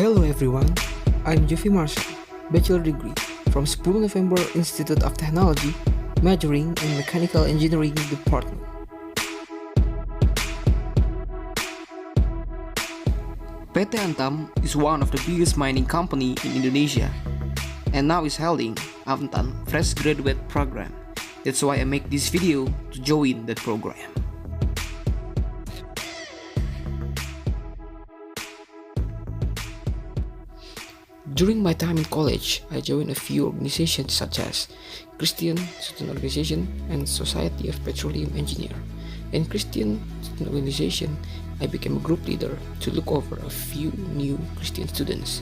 Hello everyone, I'm Jofie Marsheel, Bachelor Degree from 10 November Institute of Technology, majoring in Mechanical Engineering Department. PT ANTAM is one of the biggest mining company in Indonesia and now is holding ANTAM Fresh Graduate Program. That's why I make this video to join that program. During my time in college, I joined a few organizations such as Christian Student Organization and Society of Petroleum Engineer. In Christian Student Organization, I became a group leader to look over a few new Christian students.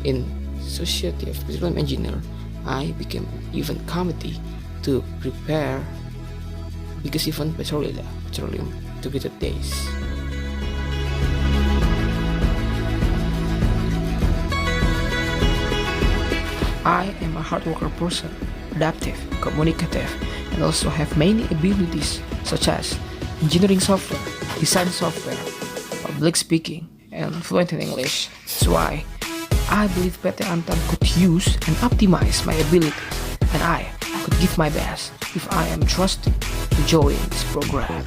In Society of Petroleum Engineer, I became an event committee to prepare biggest event petroleum integrated days. I am a hard worker person, adaptive, communicative, and also have many abilities such as engineering software, design software, public speaking, and fluent in English. That's why I believe PT ANTAM could use and optimize my abilities, and I could give my best if I am trusted to join this program.